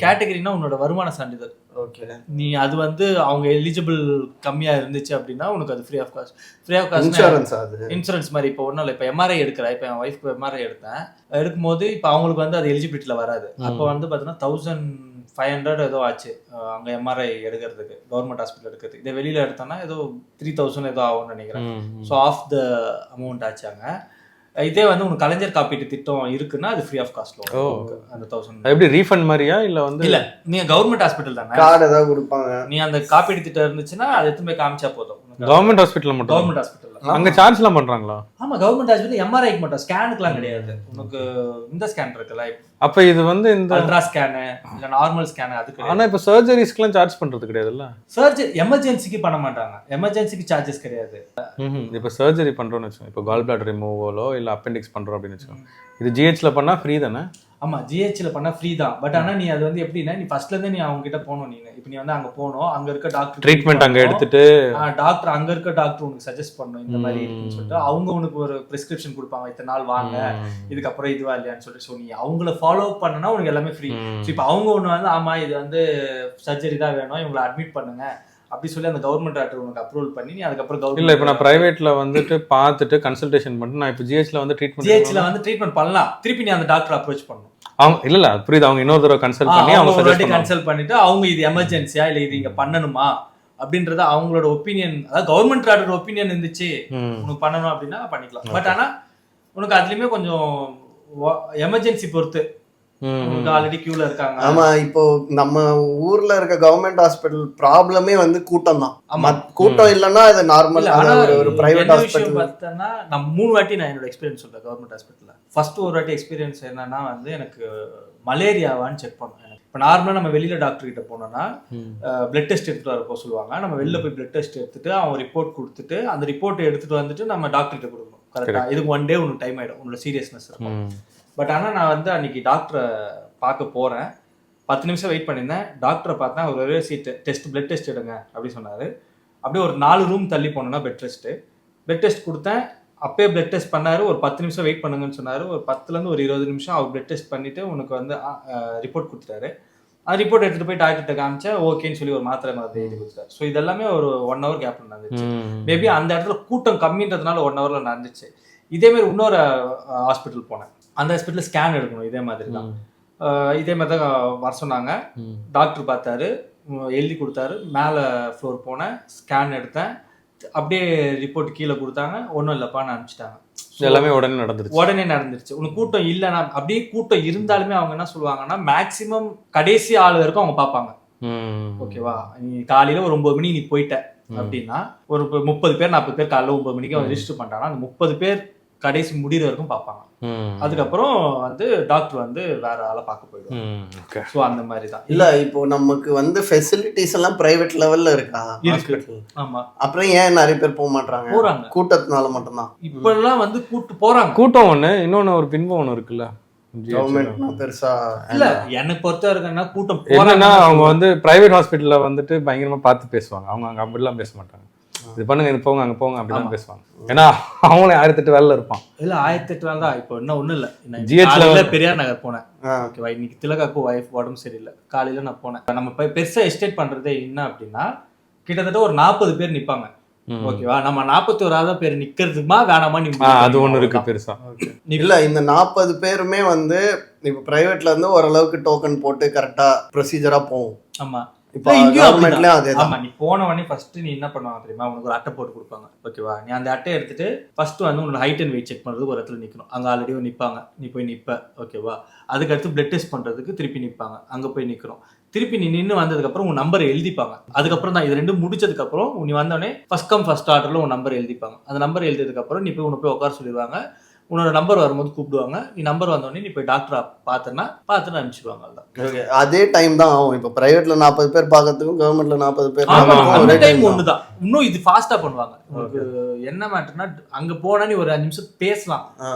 கேட்டகரினா உன்னோட வருமான சான்றிதழ். ஓகே, நீ அது வந்து அவங்க எலிஜிபிள் கம்மியா இருந்துச்சு அப்படின்னா உனக்கு அது ஃப்ரீ ஆஃப் காஸ்ட். இன்சூரன்ஸ், அது இன்சூரன்ஸ் மாதிரி. இப்போ ஒன்றும் இல்லை, இப்போ எம்ஆர்ஐ எடுக்கிறேன், இப்போ என் ஒய்ஃப்க்கு எம்ஆர்ஐ எடுக்கும்போது இப்போ அவங்களுக்கு வந்து அது எலிஜிபிலிட்டியில் வராது. அப்போ வந்து பார்த்தீங்கன்னா 1500 ஏதோ ஆச்சு அங்கே எம்ஆர்ஐ எடுக்கிறதுக்கு, கவர்மெண்ட் ஹாஸ்பிட்டல் எடுக்கிறதுக்கு. இதை வெளியில் எடுத்தோன்னா ஏதோ 3000 ஏதோ ஆகும்னு நினைக்கிறேன். ஸோ ஆஃப் த அமௌண்ட் ஆச்சாங்க. இதே வந்து உனக்கு கலைஞர் காப்பீட்டு திட்டம் இருக்குன்னா அது ஃப்ரீ ஆஃப் காஸ்ட்ல அந்த 1000. எப்படி ரீஃபண்ட் மாதிரியா இல்ல வந்து? இல்ல, நீங்க கவர்மெண்ட் ஹாஸ்பிட்டல் தானே, கார்டு ஏதாவது கொடுப்பாங்க. நீ அந்த காப்பீட்டு திட்டம் இருந்துச்சுன்னா அதை எடுத்து போய் காமிச்சா போதும். கவர்மெண்ட் ஹாஸ்பிட்டல் மட்டும் கவர்மெண்ட் ஹாஸ்பிட்டல்ல. அங்க சார்ஜ்லாம் பண்றாங்களா? ஆமா, கவர்மெண்ட் ஹாஸ்பிட்டல் எம்ஆர்ஐக்கு மட்டும், ஸ்கேனுக்குலாம் கிடையாது. உனக்கு இந்த ஸ்கேன் இருக்குல்ல, அப்ப இது வந்து இந்த அல்ட்ரா ஸ்கேனு இல்ல நார்மல் ஸ்கேனு அது கிடையாது. ஆனா இப்ப சர்ஜரிஸ்க்குலாம் சார்ஜ் பண்றது கிடையாதுல்ல? சர்ஜரி எமர்ஜென்சிக்கு பண்ண மாட்டாங்க, எமர்ஜென்சிக்கு சார்ஜஸ் கிடையாது. இப்ப சர்ஜரி பண்றோம்னு வச்சுக்கோங்க, இப்போ கால் பிளாடர் ரிமூவலோ இல்ல அப்பெண்டிக்ஸ் பண்றோம் அப்படின்னு வச்சுக்கோங்க, இது ஜிஹெச்ல பண்ணா ஃப்ரீ தானே? ஆமா, ஜிஹெச்ல பண்ணா ஃப்ரீ தான். பட் ஆனா நீ அது வந்து எப்படின்னா, நீ ஃபர்ஸ்ட்ல இருந்தே நீ அவங்க கிட்ட போகணும். நீ இப்போ நீ வந்து அங்க போகணும், அங்க இருக்க டாக்டர் ட்ரீட்மெண்ட் அங்க எடுத்துட்டு டாக்டர் அங்க இருக்க டாக்டர் உனக்கு சஜஸ்ட் பண்ணணும் இந்த மாதிரி இருக்குன்னு சொல்லிட்டு. அவங்க உனக்கு ஒரு பிரிஸ்கிரிப்ஷன் கொடுப்பாங்க, இத்தனை நாள் வாங்க, இதுக்கப்புறம் இதுவா இல்லையான்னு சொல்லிட்டு. ஸோ நீ அவங்கள ஃபாலோ பண்ணனா உனக்கு எல்லாமே ஃப்ரீ. ஸோ இப்போ அவங்க ஒன்று வந்து ஆமா இது வந்து சர்ஜரி தான் வேணும், இவங்களை அட்மிட் பண்ணுங்க அப்படி சொல்லி அந்த கவர்மெண்ட் டாக்டர் உனக்கு அப்ரூவல் பண்ணி நீ அதுக்கப்புறம் கவர்மெண்ட் இல்ல இப்போ நான் பிரைவேட்ல வந்துட்டு பார்த்துட்டு கன்சல்டேஷன் பண்ணிட்டு நான் இப்போ ஜிஹெச்ல வந்து ஜிஹெச்ல வந்து ட்ரீட்மெண்ட் பண்ணலாம். திருப்பி நீ அந்த டாக்டர் அப்ரோச் பண்ணணும். அவங்க இல்ல புரியுது, அவங்க இன்னொரு தடவை கன்சல்ட் பண்ணி அவங்க ஒரு கன்சல்ட் பண்ணிட்டு அவங்க இது எமர்ஜென்சியா இல்ல இது இங்க பண்ணணுமா அப்படின்றத அவங்களோட ஒப்பீனியன், அதாவது கவர்மெண்ட் டாக்டர் ஒப்பீனியன் இருந்துச்சு உனக்கு பண்ணணும் அப்படின்னா பண்ணிக்கலாம். பட் ஆனா உனக்கு அதுலயுமே கொஞ்சம் எமர்ஜென்சி பொறுத்து ஆல்ரெடி கியூல இருக்காங்க. ஆமா, இப்போ நம்ம ஊர்ல இருக்க கவர்மெண்ட் ஹாஸ்பிட்டல் ப்ராப்ளமே வந்து கூட்டம் தான். கூட்டம் இல்லைன்னா அது நார்மல். ஒரு பிரைவேட் ஹாஸ்பிட்டல் பார்த்தா நான் 3 வாட்டி நான் என்னோட எக்ஸ்பீரியன்ஸ் சொல்றேன் கவர்மெண்ட் ஹாஸ்பிட்டல்ல. ஃபர்ஸ்ட் ஒரு வாட்டி எக்ஸ்பீரியன்ஸ் என்னன்னா வந்து எனக்கு மலேரியாவான்னு செக் பண்ணேன். இப்போ நார்மலா நம்ம வெளியில டாக்டர் கிட்ட போனோம்னா பிளட் டெஸ்ட் எடுத்துட்டு வரப்போ சொல்லுவாங்க. நம்ம வெளில போய் பிளட் டெஸ்ட் எடுத்துட்டு அவன் ரிப்போர்ட் கொடுத்துட்டு அந்த ரிப்போர்ட் எடுத்துட்டு வந்துட்டு நம்ம டாக்டர் கிட்ட கொடுக்கணும். கரெக்டா? இதுக்கு 1 டே உனக்கு டைம் ஆயிடும், உன்னோட சீரியஸ்னஸ் இருக்கும். பட் ஆனால் நான் வந்து அன்னைக்கு டாக்டரை பார்க்க போகிறேன், 10 நிமிஷம் வெயிட் பண்ணியிருந்தேன். டாக்டரை பார்த்தேன், அவர் ஒரே டெஸ்ட் பிளட் டெஸ்ட் எடுங்க அப்படின்னு சொன்னார். அப்படியே ஒரு 4 ரூம் தள்ளி போனோன்னா பிளட் டெஸ்ட் கொடுத்தேன். அப்பயே பிளட் டெஸ்ட் பண்ணார். ஒரு 10 நிமிஷம் வெயிட் பண்ணுங்கன்னு சொன்னார். ஒரு 10லேருந்து ஒரு 20 நிமிஷம் அவர் பிளட் டெஸ்ட் பண்ணிவிட்டு உனக்கு வந்து ரிப்போர்ட் கொடுத்துட்டாரு. அந்த ரிப்போர்ட் எடுத்துகிட்டு போய் டாக்டர்கிட்ட காமிச்சேன். ஓகேன்னு சொல்லி ஒரு மாத்திரை எழுதி கொடுத்தாரு. ஸோ இதெல்லாமே ஒரு 1 hour கேப்ல நடந்துச்சு. மேபி அந்த இடத்துல கூட்டம் கம்மின்றதுனால 1 hourல நடந்துச்சு. இதேமாரி இன்னொரு ஹாஸ்பிட்டல் போனேன். அந்த ஹாஸ்பிட்டலில் ஸ்கேன் எடுக்கணும், இதே மாதிரி தான். இதே மாதிரி தான் வர சொன்னாங்க. டாக்டர் பார்த்தாரு, எழுதி கொடுத்தாரு. மேலே ஃப்ளோர் போனேன், ஸ்கேன் எடுத்தேன். அப்படியே ரிப்போர்ட் கீழே கொடுத்தாங்க. ஒன்றும் இல்லைப்பான்னு அனுப்பிச்சிட்டாங்க. எல்லாமே உடனே நடந்துருச்சு. உனக்கு கூட்டம் இல்லைன்னா, அப்படியே கூட்டம் இருந்தாலுமே அவங்க என்ன சொல்லுவாங்கன்னா மேக்சிமம் கடைசி ஆள் வரைக்கும் அவங்க பார்ப்பாங்க. ஓகேவா? நீ காலையில ஒரு 9 மணி நீ போயிட்ட அப்படின்னா ஒரு 30 பேர் 40 பேர் காலையில் 9 மணிக்கு அவங்க ரிஜிஸ்டர் பண்ணிட்டாங்கன்னா அந்த 30 பேர் கடைசி முடிகிற வரைக்கும் பார்ப்பாங்க. அதுக்கப்புறம் வந்து டாக்டர் வந்து வேற ஆளை பார்க்க போயிடுவாங்க. ஸோ அந்த மாதிரி தான். இல்ல இப்போ நமக்கு வந்து ஃபெசிலிட்டிஸ் எல்லாம் பிரைவேட் லெவல்ல இருக்கா? ஆமா. அப்புறம் ஏன் நிறைய பேர் போக மாட்டாங்க? போறாங்க, கூட்டத்தினால மட்டும்தான். இப்ப எல்லாம் வந்து போறாங்க. கூட்டம் ஒண்ணு, இன்னொன்னு ஒரு பின்பம் ஒண்ணு இருக்குல்ல. கவர்மெண்ட் பெருசா இல்ல எனக்கு பொறுத்த வரைக்கும் கூட்டம் என்னன்னா அவங்க வந்து பிரைவேட் ஹாஸ்பிட்டல்ல வந்துட்டு பயங்கரமா பார்த்து பேசுவாங்க. அவங்க அங்க அப்படிலாம் பேச மாட்டாங்க. இது பண்ணுங்க, இது போங்க, அங்க போங்க அப்படிதான் பேசுவாங்க. ஏன்னா அவங்களே 1008 வேலைல இருப்பான். இல்ல 1008 வேலை தான். இப்போ இன்னும் ஒண்ணும் இல்ல. ஜிஹெச்ல பெரியார் நகர் போனேன். ஓகேவா? இன்னைக்கு திலகாக்கு வைஃப் உடம்பு சரியில்லை. காலையில நான் போனேன். நம்ம பெருசா எஸ்டேட் பண்றதே என்ன அப்படின்னா கிட்டத்தட்ட ஒரு 40 பேர் நிப்பாங்க. ஓகேவா? நம்ம 41 பேர் நிக்கிறதுமா வேணாமா? அது ஒண்ணு இருக்கு பெருசா. இல்ல இந்த 40 பேருமே வந்து இப்ப பிரைவேட்ல இருந்து ஓரளவுக்கு டோக்கன் போட்டு கரெக்டா ப்ரொசீஜரா போகும். ஆமா. இப்போ கவர்மெண்ட்லயும் அதே தான். ஆமா, நீ போன உடனே ஃபர்ஸ்ட் நீ என்ன பண்ணுவாங்க தெரியுமா? உனக்கு ஒரு அட்டை போட்டு கொடுப்பாங்க. ஓகேவா? நீ அந்த அட்டையை எடுத்துட்டு ஃபர்ஸ்ட் வந்து உன்னோட ஹைட் அண்ட் வெயிட் செக் பண்றதுக்கு ஒரு இடத்துல நிக்கணும். அங்க ஆல்ரெடி நிப்பாங்க, நீ போய் நிப்ப. ஓகேவா? அதுக்கடுத்து பிளட் டெஸ்ட் பண்றதுக்கு திருப்பி நிப்பாங்க, அங்க போய் நிக்கிறோம். திருப்பி நீ நின்று வந்ததுக்கு அப்புறம் உன் நம்பரை எழுதிப்பாங்க. அதுக்கப்புறம் தான் இது ரெண்டும் முடிச்சதுக்கு அப்புறம் நீ வந்தோடனே ஃபர்ஸ்ட் கம் ஃபர்ஸ்ட் ஆர்டர்ல உன் நம்பர் எழுதிப்பாங்க. அந்த நம்பர் எழுதியதுக்கு அப்புறம் நீ போய் உன்னை போய் உட்கார சொல்லிடுவாங்க. உன்னோட நம்பர் வரும்போது கூப்பிடுவாங்க. நீ நம்பர் வந்தோடனே நீ போய் டாக்டரை பார்த்துன்னு அனுப்பிச்சிடுவாங்க. அதே டைம் தான் ஆகும். இப்போ பிரைவேட்ல 40 பேர் பார்க்கறதுக்கும் கவர்மெண்ட்ல 40 பேர் ஒரே டைம் ஒண்ணுதான். இன்னும் இது ஃபாஸ்டா பண்ணுவாங்க. உங்களுக்கு என்ன மேட்டர்னா அங்க போனா நீ ஒரு 5 நிமிஷம் பேசலாம்.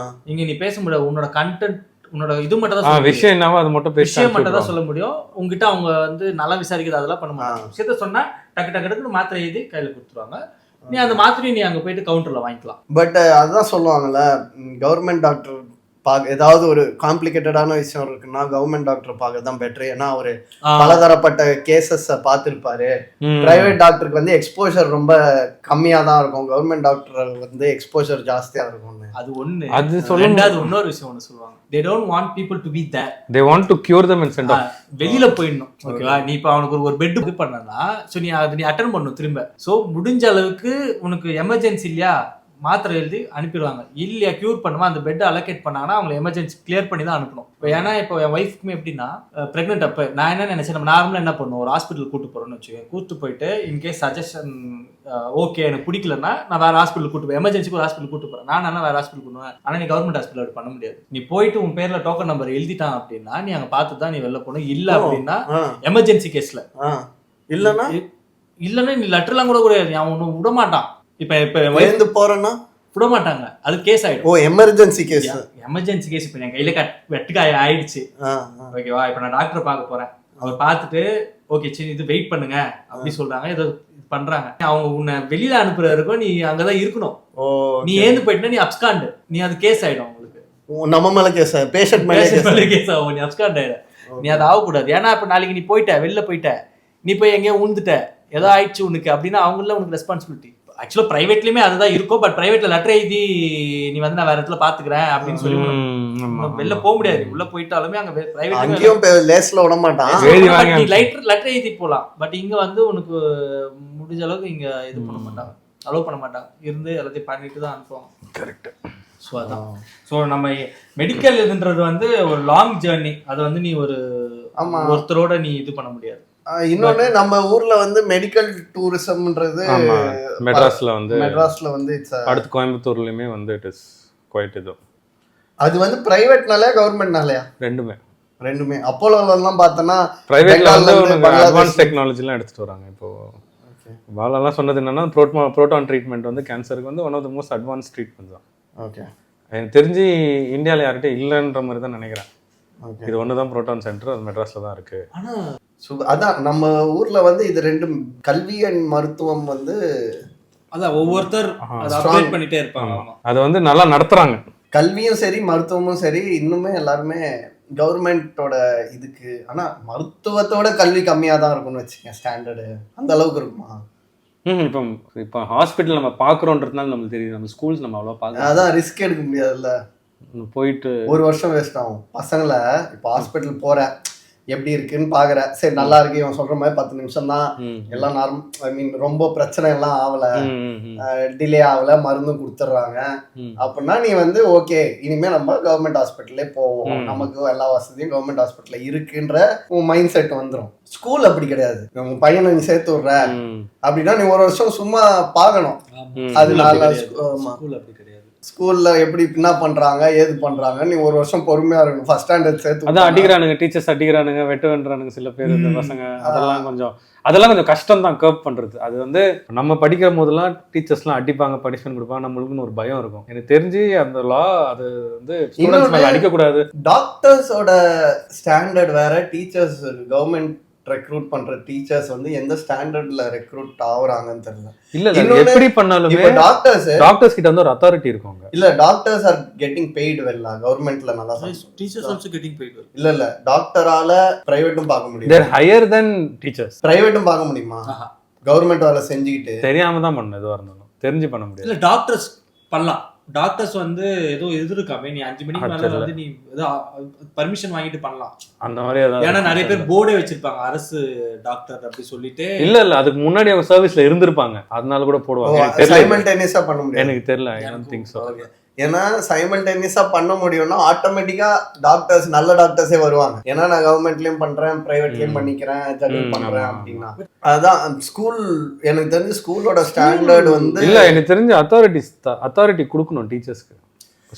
இங்க நீ பேச முடியாது. உன்னோட கண்டென்ட் உன்னோட இது மட்டும் தான் விஷயம் என்னவோ அது மட்டும் விஷயம் மட்டும் தான் சொல்ல முடியும். உங்ககிட்ட அவங்க வந்து நல்லா விசாரிக்கிறது அதெல்லாம் பண்ண மாட்டாங்க. விஷயத்த சொன்னா டக்கு டக்கு மாத்திரை எழுதி கையில கொடுத்துருவாங்க. நீ அந்த மாத்திரையை நீ அங்க போயிட்டு கவுண்டர்ல வாங்கிக்கலாம். பட் அதுதான் சொல்லுவாங்கல்ல, கவர்மெண்ட் டாக்டர் ஏதாவது ஒரு காம்ப்ளிகேட்டடான விஷயம் இருக்குன்னா கவர்மெண்ட் டாக்டர் பார்க்க தான் பெட்டர். ஏன்னா அவரு பலதரப்பட்ட கேசஸ் பார்த்துருப்பாரு. பிரைவேட் டாக்டருக்கு வந்து எக்ஸ்போஷர் ரொம்ப கம்மியா தான் இருக்கும், கவர்மெண்ட் டாக்டர் வந்து எக்ஸ்போஷர் ஜாஸ்தியா இருக்கும். அது ஒண்ணு. அது ரெண்டாவது இன்னொரு விஷயம் ஒண்ணு சொல்லுவாங்க. they don't want people to be there, they want to cure them and send off. வெளியில போயிடணும். ஓகேவா? நீ இப்ப அவனுக்கு ஒரு பெட் இது பண்ணனா சோ நீ அட்டெண்ட் பண்ணணும் திரும்ப. சோ முடிஞ்ச அளவுக்கு உனக்கு எமர்ஜென்சி இல்லையா, மாத்திரை எழுதி அனுப்பிடுவாங்க. இல்லையா கியூர் பண்ணுமா அந்த பெட் அலோகேட் பண்ணாங்கன்னா அவங்க எமர்ஜென்சி கிளியர் பண்ணி தான் அனுப்பணும். இப்போ ஏன்னா இப்போ என் ஒய்ஃப்க்குமே எப்படின்னா பிரெக்னென்ட் அப்போ நான் என்ன நினைச்சேன், நம்ம நார்மலாக என்ன பண்ணுவோம், ஒரு ஹாஸ்பிட்டல் கூட்டு போறோம்னு வச்சுக்கோங்க, கூட்டு போயிட்டு இன்கேஸ் சஜஷன் ஓகே எனக்கு பிடிக்கலன்னா நான் வேற ஹாஸ்பிட்டல் கூட்டு போய் எமர்ஜென்சிக்கு ஒரு ஹாஸ்பிட்டல் கூட்டு போறேன், நான் வேற ஹாஸ்பிட்டல் கூட்டுவேன். ஆனால் நீ கவர்மெண்ட் ஹாஸ்பிட்டல் அப்படி பண்ண முடியாது. நீ போயிட்டு உன் பேர்ல டோக்கன் நம்பர் எழுதிட்டான் அப்படின்னா நீ அங்கே பார்த்து தான் நீ வெளில போகணும். இல்லை அப்படின்னா எமர்ஜென்சி கேஸ்ல இல்லைன்னா நீ லெட்டர்லாம் கூட கூடாது, அவன் ஒன்றும் விட மாட்டான். இப்போ போறேன்னா விட மாட்டாங்க, அது கேஸ் ஆயிடும். ஓ எமர்ஜென்சி கேஸ். எமர்ஜென்சி கேஸ் இப்போ என் கையில வெட்டுக்காய ஆயிடுச்சு, ஓகேவா, இப்போ நான் டாக்டரை பார்க்க போறேன், அவர் பார்த்துட்டு ஓகே சரி இது வெயிட் பண்ணுங்க அப்படி சொல்றாங்க, ஏதோ பண்றாங்க. அவங்க உன்னை வெளியில அனுப்புற இருக்கும், நீ அங்கதான் இருக்கணும். நீ ஏந்து போயிட்டா நீ அப்ஸ்காண்ட், நீ அது கேஸ் ஆயிடும் உங்களுக்கு. நம்ம மேல கேஸ், பேஷண்ட் மேல கேஸ் ஆகும், நீ அப்ஸ்காண்ட் ஆயிட. நீ அதை ஆகக்கூடாது. ஏன்னா இப்ப நாளைக்கு நீ போயிட்ட வெளில போயிட்ட, நீ போய் எங்கேயோ உழுந்துட்ட, ஏதோ ஆயிடுச்சு உனக்கு அப்படின்னா அவங்கள உனக்கு ரெஸ்பான்சிபிலிட்டி. ஆக்சுவலா பிரைவேட்லயுமே அதுதான் இருக்கும். பட் பிரைவேட்ல லெட்டர் எழுதி நீ வந்து நான் வேற இடத்துல பாத்துக்கிறேன் அப்படின்னு சொல்லி வெளில போக முடியாது. உள்ள போயிட்டாலுமே அங்க பிரைவேட் லேஸ்ல விட மாட்டான், லெட்டர் எழுதி போலாம். பட் இங்க வந்து உனக்கு முடிஞ்ச அளவுக்கு இங்க இது பண்ண மாட்டாங்க, அலோவ் பண்ண மாட்டாங்க. இருந்து எல்லாத்தையும் பண்ணிட்டு தான் அனுப்புவாங்க. கரெக்ட். ஸோ அதான். ஸோ நம்ம மெடிக்கல் இதுன்றது வந்து ஒரு லாங் ஜேர்னி. அது வந்து நீ ஒருத்தரோட நீ இது பண்ண முடியாது. இன்னொன்னு நம்ம ஊர்ல வந்து மெடிக்கல் டூரிசம்ன்றது மெட்ராஸ்ல வந்து அடுத்து கோயம்புத்தூர்லயுமே வந்து இட் இஸ் குவைட் இது. அது வந்து பிரைவேட்னாலயா கவர்மெண்ட்னாலயா? ரெண்டுமே. அப்போலோலாம் பார்த்தனா பிரைவேட்ல வந்து அட்வான்ஸ் டெக்னாலஜிலாம் எடுத்துட்டு வராங்க. இப்போ வாலெல்லாம் சொன்னது என்னன்னா புரோட்டான் ட்ரீட்மெண்ட் வந்து கேன்சருக்கு வந்து one of the most advance treatment தான். ஓகே, எனக்கு தெரிஞ்சு இந்தியாவில் யார்கிட்ட இல்லைன்ற மாதிரி தான் நினைக்கிறேன். இது ஒன்று தான் புரோட்டான் சென்டர், அது மெட்ராஸில் தான் இருக்கு. அதான் நம்ம ஊர்ல வந்து இது ரெண்டும், கல்வி அண்ட் மருத்துவம் வந்து அதான் ஒவ்வொருத்தர் அப்டேட் பண்ணிட்டே இருப்பாங்க. அது வந்து நல்லா நடத்துறாங்க. கல்வியும் சரி மருத்துவமும் சரி இன்னுமே எல்லாருமே கவர்மெண்டோட இதுக்கு. ஆனா மருத்துவத்தோட கல்வி கம்மியா தான் இருக்கும்னு வச்சுக்கேன், ஸ்டாண்டர்டு அந்த அளவுக்கு இருக்குமா? இப்போ ஹாஸ்பிட்டல் நம்ம பாக்குறோன்றதுனால நமக்கு தெரியுது. நம்ம ஸ்கூல்ஸ் நம்ம அவ்வளோ பார்க்க, அதான் ரிஸ்க் எடுக்க முடியாதுல்ல. போயிட்டு ஒரு வருஷம் வேஸ்ட் ஆகும் பசங்களை. இப்போ ஹாஸ்பிட்டல் போற எப்படி இருக்குன்னு பாக்குற, சரி நல்லா இருக்கு, இவன் சொல்ற மாதிரி 10 நிமிஷம் தான், எல்லாம் நார்மல், ஐ மீன் ரொம்ப பிரச்சனை எல்லாம் ஆகல, டிலே ஆகல, மருந்தும் கொடுத்துட்றாங்க அப்படின்னா நீ வந்து ஓகே இனிமே நம்ம கவர்மெண்ட் ஹாஸ்பிட்டல்லே போவோம், நமக்கு எல்லா வசதியும் கவர்மெண்ட் ஹாஸ்பிட்டல்ல இருக்குன்ற உன் மைண்ட் செட் வந்துடும். ஸ்கூல் அப்படி கிடையாது. உன் பையனை நீ சேர்த்து விடுற அப்படின்னா நீ ஒரு வருஷம் சும்மா பார்க்கணும். அதனால ஸ்கூல்ல எப்படி என்ன பண்றாங்க ஏது பண்றாங்க நீ ஒரு வருஷம் பொறுமையா இருக்கணும். ஃபர்ஸ்ட் ஸ்டாண்டர்ட் சேர்த்து அதான் அடிக்கிறானுங்க, டீச்சர்ஸ் அடிக்கிறானுங்க, வெட்டு வென்றானுங்க சில பேர். இந்த பசங்க அதெல்லாம் கொஞ்சம் கஷ்டம் தான் கர்ப் பண்றது. அது வந்து நம்ம படிக்கிற போதெல்லாம் டீச்சர்ஸ்லாம் அடிப்பாங்க, பனிஷ்மெண்ட் கொடுப்பாங்க, நம்மளுக்குன்னு ஒரு பயம் இருக்கும். எனக்கு தெரிஞ்சு அந்த லா அது வந்து அடிக்க கூடாது. டாக்டர்ஸோட ஸ்டாண்டர்ட் வேற, டீச்சர்ஸ் கவர்மெண்ட் ரெக்ரூட் பண்ற டீச்சர்ஸ் வந்து எந்த ஸ்டாண்டர்ட்ல ரெக்ரூட் ஆவறாங்கன்னு தெரியல. இல்ல எப்படி பண்ணாலுமே டாக்டர்ஸ் கிட்ட வந்து ஒரு அத்தாரிட்டி இருக்கும். இல்ல doctors are getting paid well. கவர்மெண்ட்ல நல்லா teachers also getting paid well. இல்ல பிராக்டரால பிரைவேட்டும் பார்க்க முடியும். They are higher then teachers. பிரைவேட்டும் பார்க்க முடியுமா? கவர்மெண்ட் வேலை செஞ்சுக்கிட்டு தெரியாம தான் பண்ணணும். எதுவா இருந்தாலும் தெரிஞ்சு பண்ண முடியாது. இல்ல டாக்டர்ஸ் பண்ணலாம். டாக்டர்ஸ் வந்து ஏதோ இது இருக்காமே, நீ 5 மணிக்கு மேல வந்து நீ ஏதோ பர்மிஷன் வாங்கிட்டு பண்ணலாம் அந்த மாதிரி. ஏன்னா நிறைய பேர் போர்டே வச்சிருப்பாங்க அரசு டாக்டர் அப்படி சொல்லிட்டு. இல்ல அதுக்கு முன்னாடி அவங்க சர்வீஸ்ல இருந்திருப்பாங்க, அதனால கூட போடுவாங்க. சைமல்டேனியஸா பண்ண முடியும். எனக்கு தெரியல, ஐ டோன்ட் திங்க் சோ. ஏன்னா சைமல்டேனியஸா பண்ண முடியும்னா ஆட்டோமேட்டிக்கா டாக்டர்ஸ் நல்ல டாக்டர்ஸே வருவாங்க. ஏன்னா நான் கவர்மெண்ட்லயும் பண்றேன், பிரைவேட்லயும் பண்ணிக்கிறேன், ஜெனரல் பண்றேன் அப்படின்னா. அதான் ஸ்கூல், எனக்கு தெரிஞ்சு ஸ்கூலோட ஸ்டாண்டர்ட் வந்து இல்ல. எனக்கு தெரிஞ்சு அத்தாரிட்டி கொடுக்கணும் டீச்சர்ஸ்க்கு.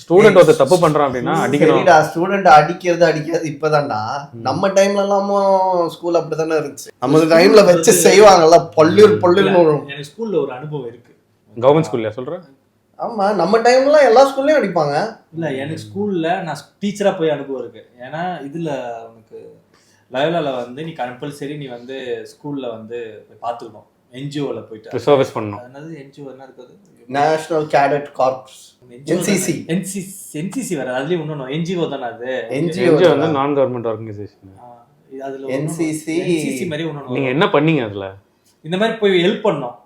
ஸ்டூடெண்ட் ஒரு தப்பு பண்றான் அப்படின்னா அடிக்கணும். ஸ்டூடெண்ட் அடிக்கிறது இப்பதான்டா. நம்ம டைம்ல எல்லாமும் ஸ்கூல் அப்படித்தானே இருந்துச்சு. நம்ம டைம்ல வச்சு செய்வாங்கல்ல, பள்ளியூர். எனக்கு ஸ்கூல்ல ஒரு அனுபவம் இருக்கு. கவர்மெண்ட் ஸ்கூல்ல சொல்றேன். ஆமா, நம்ம டைம்ல எல்லா ஸ்கூல்லயும் அடிப்பாங்க. இல்ல எனக்கு ஸ்கூல்ல நான் டீச்சரா போய் அனுபவம் இருக்கு. ஏன்னா இதுல உனக்கு லயோலால வந்து நீ கம்பல்சரி நீ வந்து ஸ்கூல்ல வந்து பாத்துக்கணும். என்ஜிஓல போயிட்டு சர்வீஸ் பண்ணணும். என்னது என்ஜிஓ என்ன இருக்குது? நேஷனல் கேடட் கார்ப்ஸ், என்சிசி வேற. அதுலயும் இன்னொன்னு என்ஜிஓ தானே. அது என்ஜிஓ வந்து நான் கவர்மெண்ட் ஆர்கனைசேஷன். அதுல என்சிசி மாதிரி ஒண்ணு. நீங்க என்ன பண்ணீங்க அதுல? இந்த மாதிரி போய் ஹெல்ப் பண்ணோம்,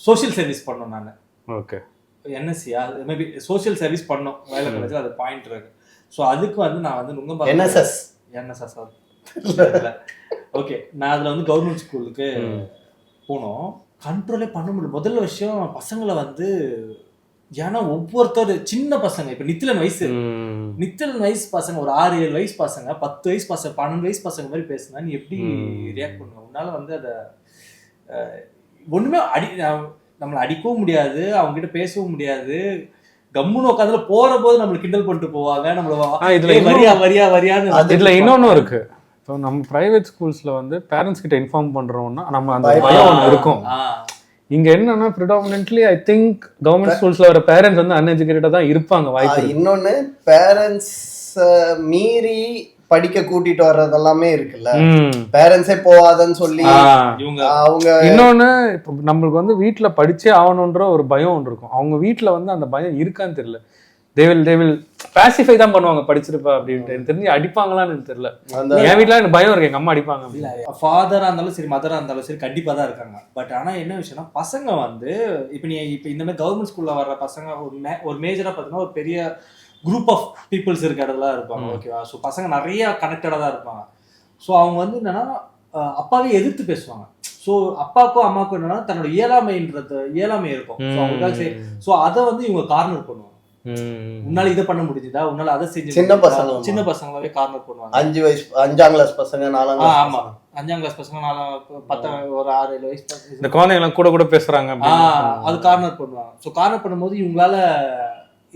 சோஷியல் சர்வீஸ் பண்ணோம் நானு. ஓகே, என்எஸ்சியா மேபி சோஷியல் சர்வீஸ் பண்ணோம் வேலை காலேஜ்ல. அது பாயிண்ட் இருக்கு. ஸோ அதுக்கு வந்து நான் வந்து நுங்கம்பா என்எஸ்எஸ் ஓகே. நான் அதுல வந்து கவர்மெண்ட் ஸ்கூலுக்கு போனோம். கண்ட்ரோலே பண்ண முடியல. முதல்ல விஷயம் பசங்களை வந்து ஏன்னா ஒவ்வொருத்தர் சின்ன பசங்க இப்ப நித்திலன் வயசு பசங்க ஒரு 6-7 வயசு பசங்க 10 வயசு பசங்க 12 வயசு பசங்க மாதிரி பேசுனா நீ எப்படி ரியாக்ட் பண்ணுவ? உன்னால வந்து அதை ஒண்ணுமே நம்மளை அடிக்கவும் முடியாது, அவங்க கிட்ட பேசவும் முடியாது. கம்முன்னு உட்காந்துல போற போது நம்மளுக்கு கிண்டல் பண்ணிட்டு போவாங்க, நம்மள வரியான்னு. இதுல இன்னொன்னும் இருக்கு. ஸோ நம்ம பிரைவேட் ஸ்கூல்ஸ்ல வந்து பேரண்ட்ஸ் கிட்ட இன்ஃபார்ம் பண்றோம்னா நம்ம அந்த பயம் ஒன்று இருக்கும். இங்க என்னன்னா ப்ரிடாமினன்ட்லி ஐ திங்க் கவர்மெண்ட் ஸ்கூல்ஸ்ல வர பேரண்ட்ஸ் வந்து அன்எஜுகேட்டடா தான் இருப்பாங்க வாய்ப்பு. இன்னொன்னு பேரண்ட்ஸ் மீறி படிக்க கூட்டிட்டு வர்றது எல்லாமே இருக்குல்ல, பேரண்ட்ஸே போவாதன்னு சொல்லி அவங்க. இன்னொன்னு இப்போ நம்மளுக்கு வந்து வீட்டுல படிச்சே ஆகணுன்ற ஒரு பயம் ஒன்று இருக்கும். அவங்க வீட்டுல வந்து அந்த பயம் இருக்கான்னு தெரியல. they will pacify தான் பண்ணுவாங்க படிச்சிருப்பா அப்படின்ட்டு. எனக்கு தெரிஞ்சு அடிப்பாங்களான்னு எனக்கு தெரியல. என் வீட்டுல எனக்கு பயம் இருக்கு, எங்க அம்மா அடிப்பாங்க. ஃபாதரா இருந்தாலும் சரி மதரா இருந்தாலும் சரி கண்டிப்பா தான் இருக்காங்க. பட் ஆனா என்ன விஷயம்னா பசங்க வந்து இப்ப இந்த மாதிரி கவர்மெண்ட் ஸ்கூல்ல வர்ற பசங்க ஒரு மேஜரா பார்த்தீங்கன்னா ஒரு பெரிய குரூப் ஆஃப் பீப்புள்ஸ் இருக்க இடத்துல இருப்பாங்க. ஓகேவா? ஸோ பசங்க நிறைய கனெக்டடா தான் இருப்பாங்க. ஸோ அவங்க வந்து என்னன்னா அப்பாவே எதிர்த்து பேசுவாங்க. ஸோ அப்பாவுக்கும் அம்மாவுக்கும் என்னன்னா தன்னோட இயலாமை இருக்கும். ஸோ அதை வந்து இவங்க கார்னர் பண்ணுவாங்க. உன்னால இதை பண்ண முடிஞ்சுதா, உன்னால அதை செஞ்சு சின்ன பசங்களாவே கார்னர் பண்ணுவாங்க. 5ஆம் கிளாஸ் பசங்க 4ஆம் கிளாஸ். ஆமா 5ஆம் கிளாஸ் பசங்க 10 ஒரு 6-7 வயசு இந்த குழந்தைங்க கூட பேசுறாங்க, அது கார்னர் பண்ணுவாங்க. ஸோ கார்னர் பண்ணும்போது இவங்களால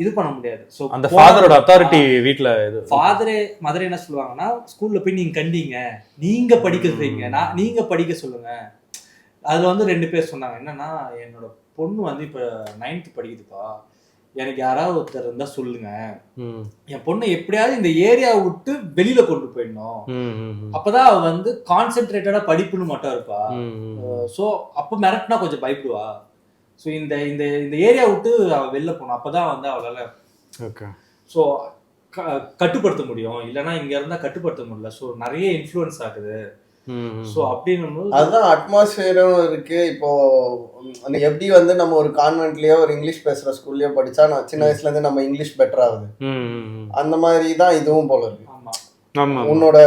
இது பண்ண முடியாது. ஸோ அந்த ஃபாதரோட அத்தாரிட்டி வீட்டுல மதர் என்ன சொல்லுவாங்கன்னா ஸ்கூல்ல போய் நீங்க கண்டீங்க, நீங்க படிக்க செய்யுங்க, நீங்க படிக்க சொல்லுங்க. அதுல வந்து 2 பேர் சொன்னாங்க. என்னன்னா என்னோட பொண்ணு வந்து இப்ப 9th படிக்குதுப்பா, எனக்கு யாராவது ஒருத்தர் இருந்தா சொல்லுங்க, என் பொண்ணை எப்படியாவது இந்த ஏரியாவை விட்டு வெளியில கொண்டு போயிடணும், அப்பதான் அவ வந்து கான்சென்ட்ரேட்டடா படிப்புன்னு மட்டும் இருப்பா. சோ அப்ப மிரட்டினா கொஞ்சம் பயப்படுவா. ஸோ இந்த இந்த ஏரியா விட்டு அவ வெளில போகணும், அப்பதான் வந்து அவளால ஸோ கட்டுப்படுத்த முடியும். இல்லைன்னா இங்க இருந்தா கட்டுப்படுத்த முடியல. ஸோ நிறைய இன்ஃப்ளூயன்ஸ் ஆகுது. ஸோ அப்படின்னும் அதுதான் அட்மாஸ்பியரும் இருக்கு. இப்போ எப்படி வந்து நம்ம ஒரு கான்வென்ட்லயோ ஒரு இங்கிலீஷ் பேசுற ஸ்கூல்லயோ படிச்சா சின்ன வயசுல இருந்து நம்ம இங்கிலீஷ் பெட்டர் ஆகுது, அந்த மாதிரி தான் இதுவும் போல இருக்கு. உன்னோட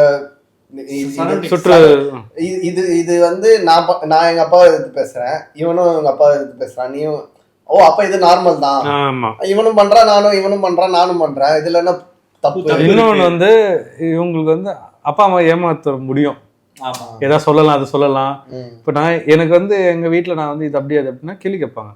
இது வந்து நான் எங்க அப்பாவை எதிர்த்து பேசுறேன், இவனும் எங்க அப்பாவை எதிர்த்து பேசுறான், நீயும் அப்ப இது நார்மல் தான், இவனும் பண்றான் இவனும் பண்றான் நானும் பண்றேன், இதுல என்ன தப்பு? இன்னொன்னு வந்து இவங்களுக்கு வந்து அப்பா அம்மா ஏமாத்த முடியும், ஏதாவது சொல்லலாம் அது சொல்லலாம். இப்போ எனக்கு வந்து எங்க வீட்டுல நான் வந்து இது அப்படியே அப்படின்னா கேள்வி கேட்பாங்க.